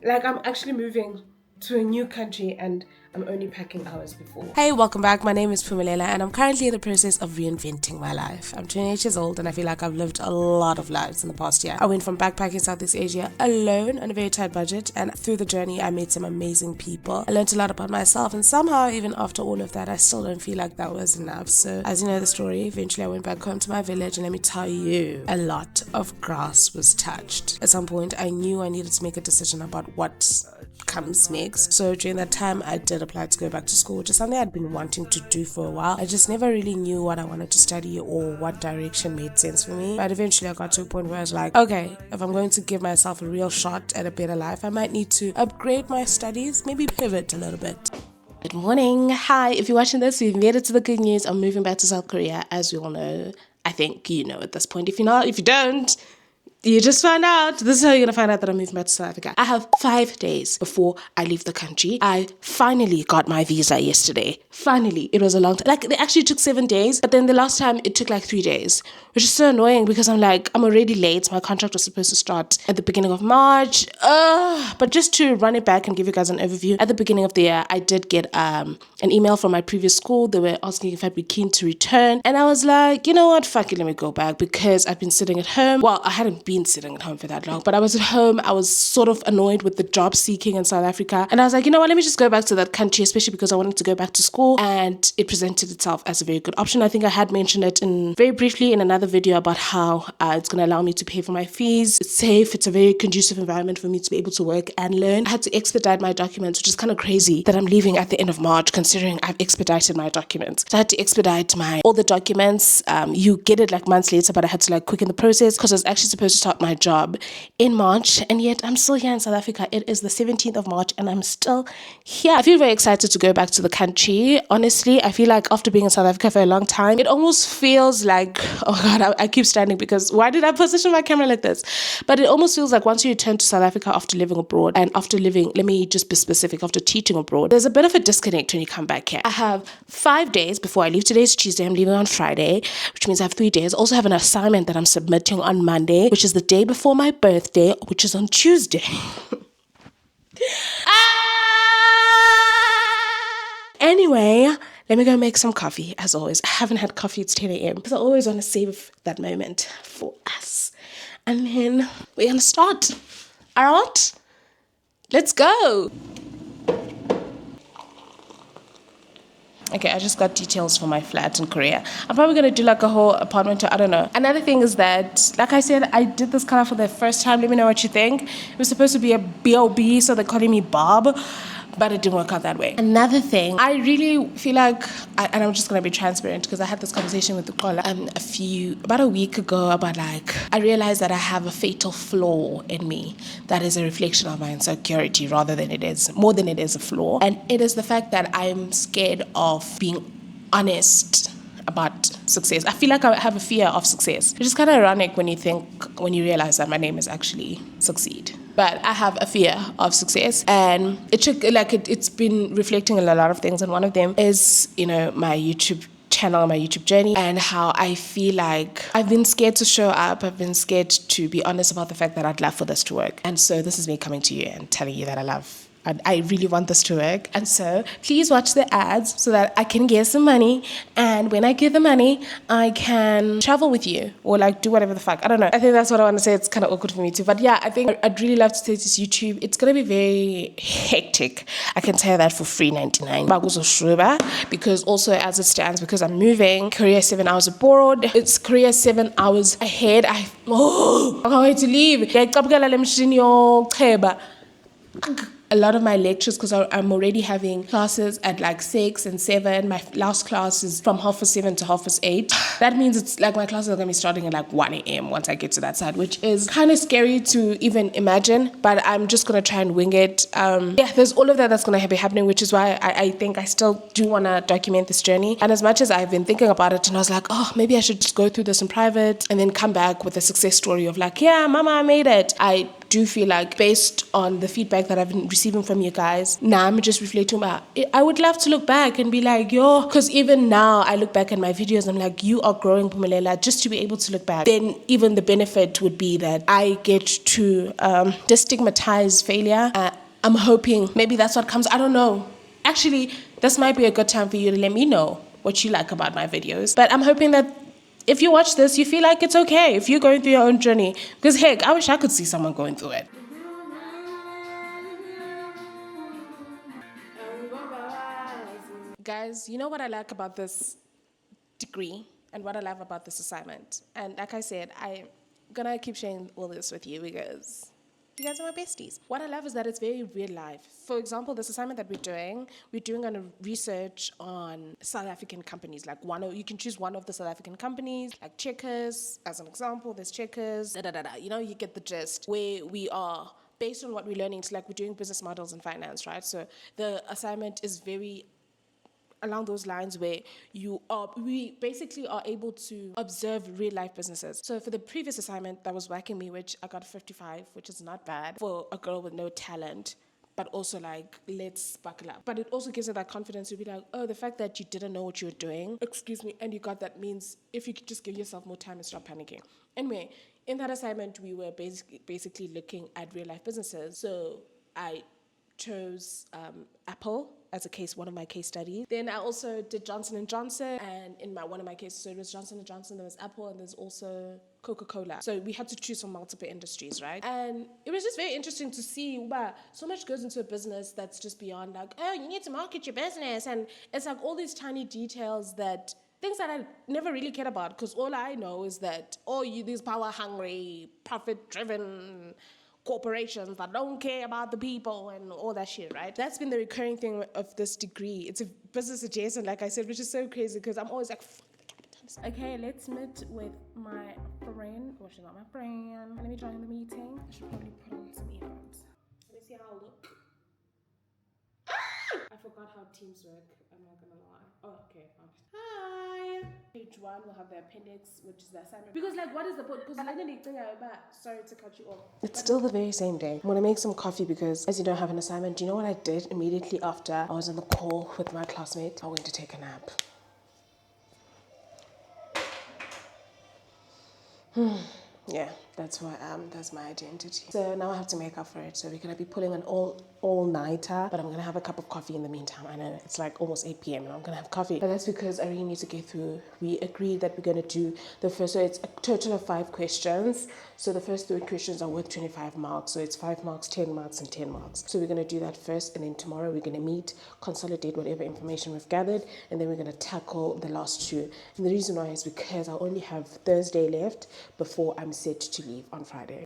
Like I'm actually moving to a new country and I'm only packing hours before. Hey, welcome back. My name is Pumalela and I'm currently in the process of reinventing my life. I'm 28 years old and I feel like I've lived a lot of lives in the past year. I went from backpacking Southeast Asia alone on a very tight budget, and through the journey I met some amazing people. I learned a lot about myself, and somehow even after all of that I still don't feel like that was enough. So as you know the story, eventually I went back home to my village, and let me tell you, a lot of grass was touched. At some point I knew I needed to make a decision about what comes next. So during that time I did apply to go back to school, which is something I'd been wanting to do for a while. I just never really knew what I wanted to study or what direction made sense for me. But eventually I got to a point where I was like, okay, if I'm going to give myself a real shot at a better life, I might need to upgrade my studies, maybe pivot a little bit. Good morning. Hi, if you're watching this, we've made it to the good news. I'm moving back to South Korea, as we all know. I think you know at this point. If you're not, if you don't, you just found out. This is how you're gonna find out that I'm moving back to South Africa. I have 5 days before I leave the country. I finally got my visa yesterday. Finally. It was a long time. Like, it actually took 7 days, but then the last time it took like 3 days, which is so annoying because I'm like, I'm already late. My contract was supposed to start at the beginning of March. But just to run it back and give you guys an overview, at the beginning of the year, I did get an email from my previous school. They were asking if I'd be keen to return. And I was like, you know what? Fuck it, let me go back, because I've been sitting at home. Well, I hadn't been sitting at home for that long, but I was at home. I was sort of annoyed with the job seeking in South Africa, and I was like, you know what, let me just go back to that country, especially because I wanted to go back to school, and it presented itself as a very good option. I think I had mentioned it in very briefly in another video about how it's going to allow me to pay for my fees. It's safe. It's a very conducive environment for me to be able to work and learn. I had to expedite my documents, which is kind of crazy that I'm leaving at the end of March considering I've expedited my documents. So I had to expedite all the documents. You get it like months later, but I had to like quicken the process because I was actually supposed to start my job in March, and yet I'm still here in South Africa. It is the 17th of March and I'm still here. I feel very excited to go back to the country. Honestly, I feel like after being in South Africa for a long time, it almost feels like, oh God, I keep standing because why did I position my camera like this? But it almost feels like once you return to South Africa after living abroad, and after living, let me just be specific, after teaching abroad, there's a bit of a disconnect when you come back here. I have 5 days before I leave. Today's Tuesday, I'm leaving on Friday, which means I have 3 days. Also have an assignment that I'm submitting on Monday, which is the day before my birthday, which is on Tuesday. Anyway, let me go make some coffee. As always, I haven't had coffee. It's 10 a.m. because I always want to save that moment for us. And then we're going to start. All right? Let's go. Okay, I just got details for my flat in Korea. I'm probably going to do like a whole apartment tour. I don't know. Another thing is that, like I said, I did this color for the first time. Let me know what you think. It was supposed to be a B.O.B., so they're calling me Bob, but it didn't work out that way. Another thing, I really feel like, and I'm just going to be transparent because I had this conversation with the caller about a week ago about like, I realized that I have a fatal flaw in me that is a reflection of my insecurity more than it is a flaw. And it is the fact that I'm scared of being honest about success. I feel like I have a fear of success, which is kind of ironic when you realize that my name is actually Succeed. But I have a fear of success, and it's been reflecting in a lot of things, and one of them is, my YouTube channel, my YouTube journey, and how I feel like I've been scared to show up. I've been scared to be honest about the fact that I'd love for this to work. And so this is me coming to you and telling you that I really want this to work. And so please watch the ads so that I can get some money. And when I get the money, I can travel with you or like do whatever the fuck. I don't know. I think that's what I want to say. It's kind of awkward for me too. But yeah, I think I'd really love to take this YouTube. It's going to be very hectic. I can tell you that for free 99. Because also as it stands, because I'm moving, Korea 7 hours abroad. It's Korea 7 hours ahead. I can't wait to leave. A lot of my lectures, because I'm already having classes at like 6 and 7. My last class is from 7:30 to 8:30. That means it's like my classes are going to be starting at like 1 a.m. once I get to that side, which is kind of scary to even imagine, but I'm just going to try and wing it. There's all of that that's going to be happening, which is why I think I still do want to document this journey. And as much as I've been thinking about it, and I was like, maybe I should just go through this in private and then come back with a success story of like, yeah, mama, I made it. do feel like, based on the feedback that I've been receiving from you guys, now I'm just reflecting about it. I would love to look back and be like, yo, because even now I look back at my videos, I'm like, you are growing, Phumelela, just to be able to look back. Then even the benefit would be that I get to destigmatize failure. I'm hoping maybe that's what comes. I don't know. Actually, this might be a good time for you to let me know what you like about my videos. But I'm hoping that if you watch this, you feel like it's okay if you're going through your own journey. Because heck, I wish I could see someone going through it. Guys, you know what I like about this degree and what I love about this assignment? And like I said, I'm gonna keep sharing all this with you because you guys are my besties. What I love is that it's very real life. For example, this assignment that we're doing on a research on South African companies. Like you can choose one of the South African companies, like Checkers, as an example. There's Checkers, You know, you get the gist. Where we are, based on what we're learning, it's like we're doing business models and finance, right? So the assignment is very along those lines where we basically are able to observe real life businesses. So for the previous assignment that was whacking me, which I got 55, which is not bad for a girl with no talent, but also like, let's buckle up. But it also gives her that confidence to be like, oh, the fact that you didn't know what you were doing, and you got that means if you could just give yourself more time and stop panicking. Anyway, in that assignment, we were basically looking at real life businesses. So I chose Apple as one of my case studies. Then I also did Johnson & Johnson, and in one of my cases, so it was Johnson & Johnson, there was Apple, and there's also Coca-Cola. So we had to choose from multiple industries, right? And it was just very interesting to see, wow, so much goes into a business that's just beyond like, oh, you need to market your business. And it's like all these tiny details things that I never really cared about, because all I know is that, these power-hungry, profit-driven corporations that don't care about the people and all that shit, right? That's been the recurring thing of this degree. It's a business adjacent, like I said, which is so crazy because I'm always like, fuck the capitalists. Okay, let's meet with my friend. Well, she's not my friend. Let me join the meeting. I should probably put on some earphones. Let me see how I look. I forgot how teams work. I'm not gonna lie. Oh, okay. Hi. Page 1 will have the appendix, which is the assignment. Because what is the point? Because sorry to cut you off. It's still the very same day. I'm gonna make some coffee because as you don't have an assignment, do you know what I did immediately after I was on the call with my classmate? I went to take a nap. Yeah, that's who I am. That's my identity. So now I have to make up for it. So we're gonna be pulling an all-nighter, but I'm gonna have a cup of coffee in the meantime. I know it's like almost 8 p.m. and I'm gonna have coffee. But that's because I really need to get through. We agreed that we're gonna do the first, so it's a total of 5 questions. So the first 3 questions are worth 25 marks. So it's 5 marks, 10 marks, and 10 marks. So we're gonna do that first, and then tomorrow we're gonna meet, consolidate whatever information we've gathered, and then we're gonna tackle the last 2. And the reason why is because I only have Thursday left before I'm set to leave on Friday.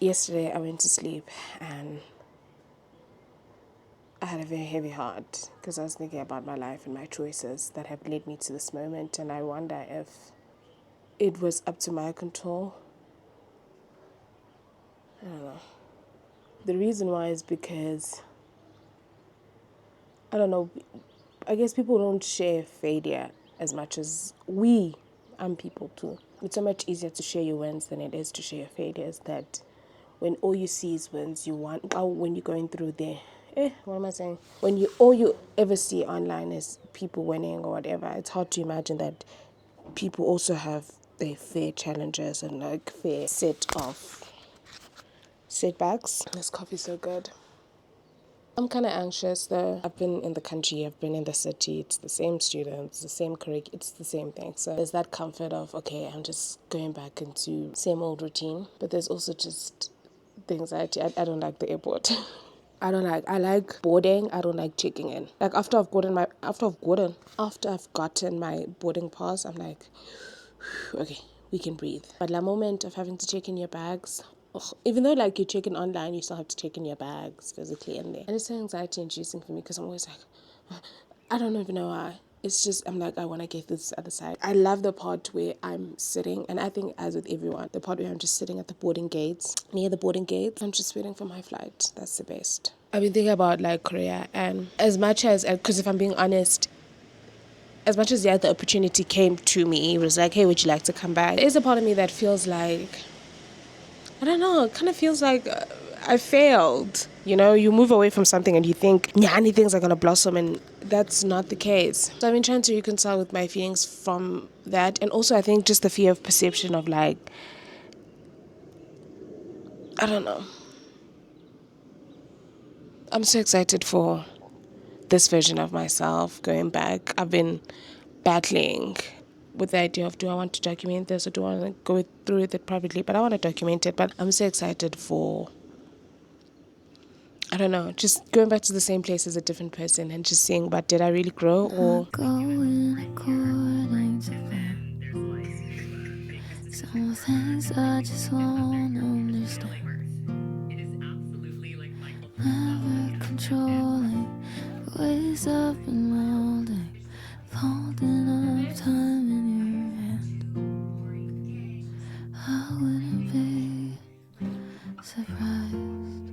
Yesterday I went to sleep and I had a very heavy heart because I was thinking about my life and my choices that have led me to this moment, and I wonder if it was up to my control. I don't know. The reason why is because, I don't know, I guess people don't share failure as much as I'm people too. It's so much easier to share your wins than it is to share your failures, that when all you see is wins, when you're going through what am I saying? When all you ever see online is people winning or whatever, it's hard to imagine that people also have their fair challenges and fair set of setbacks. This coffee's so good. I'm kind of anxious though. I've been in the country, I've been in the city, it's the same students, the same curriculum, it's the same thing. So there's that comfort of, okay, I'm just going back into same old routine. But there's also just the anxiety. I don't like the airport. I like boarding, I don't like checking in. Like after I've gotten my boarding pass, I'm like, okay, we can breathe. But the moment of having to check in your bags, even though like you check in online, you still have to check in your bags physically in there. And it's so anxiety inducing for me because I'm always like, I don't even know why. It's just, I'm like, I want to get this other side. I love the part where I'm sitting, and I think as with everyone, the part where I'm just sitting at the boarding gates, near the boarding gates. I'm just waiting for my flight. That's the best. I've been thinking about like Korea, and as much as, because if I'm being honest, as much as the opportunity came to me, it was like, hey, would you like to come back? There's a part of me that feels like, I don't know, it kind of feels like I failed. You know, you move away from something and you think, things are going to blossom, and that's not the case. So I've been trying to reconcile with my feelings from that. And also I think just the fear of perception of like, I don't know. I'm so excited for this version of myself going back. I've been battling with the idea of, do I want to document this or do I want to go through with it privately? But I want to document it. But I'm so excited for, I don't know, just going back to the same place as a different person and just seeing, but did I really grow or... Going according to plan. Some things I just won't understand. Never controlling ways up and molding, folding up time in your hand. I wouldn't be surprised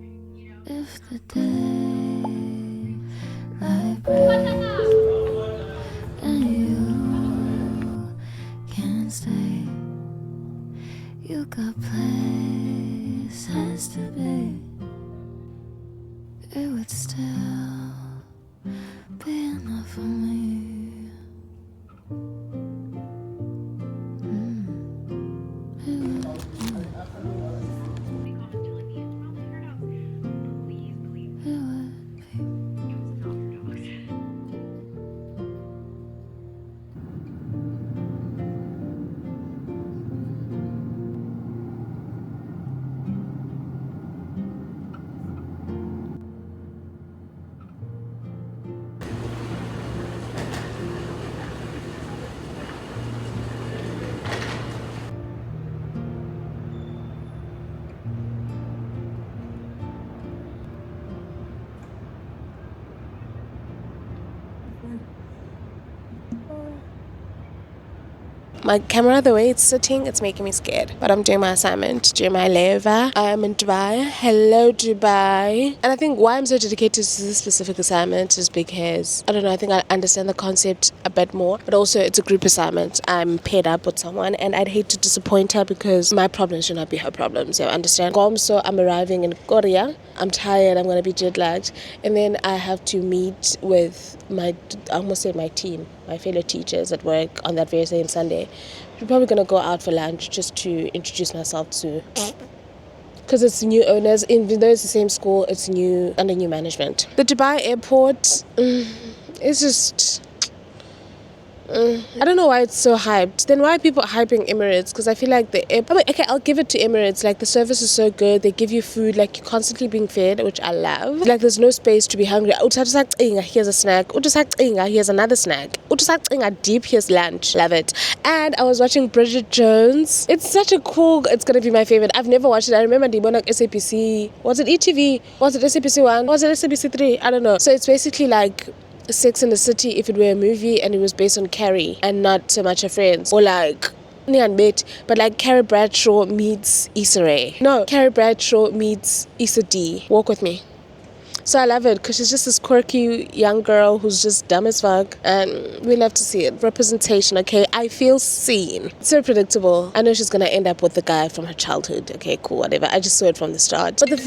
if the day light breaks and you can't stay. You got places to be. It would still be enough for me. It would. My camera, the way it's sitting, it's making me scared. But I'm doing my assignment, doing my lever. I am in Dubai. Hello, Dubai. And I think why I'm so dedicated to this specific assignment is because, I don't know, I think I understand the concept a bit more. But also, it's a group assignment. I'm paired up with someone, and I'd hate to disappoint her because my problems should not be her problems. So understand? So I'm arriving in Korea. I'm tired. I'm going to be jet lagged. And then I have to meet with I almost said my team, my fellow teachers at work on that very same Sunday. We're probably going to go out for lunch just to introduce myself to, because it's new owners. Even though it's the same school, it's new, under new management. The Dubai airport is just... I don't know why it's so hyped. Then why are people hyping Emirates? Because I feel like okay, I'll give it to Emirates. Like, the service is so good. They give you food. Like, you're constantly being fed, which I love. Like, there's no space to be hungry. Here's a snack. Here's another snack. Deep, here's lunch. Love it. And I was watching Bridget Jones. It's such a cool... It's going to be my favorite. I've never watched it. I remember Dibona SAPC. Was it ETV? Was it SAPC 1? Was it SAPC 3? I don't know. So it's basically like Sex in the City if it were a movie and it was based on Carrie and not so much her friends. Or like but like Carrie Bradshaw meets Issa Rae. No, Carrie Bradshaw meets Issa D. Walk with me. So I love it because she's just this quirky young girl who's just dumb as fuck, and we love to see it. Representation, okay? I feel seen. It's so predictable. I know she's gonna end up with the guy from her childhood. Okay, cool, whatever. I just saw it from the start. But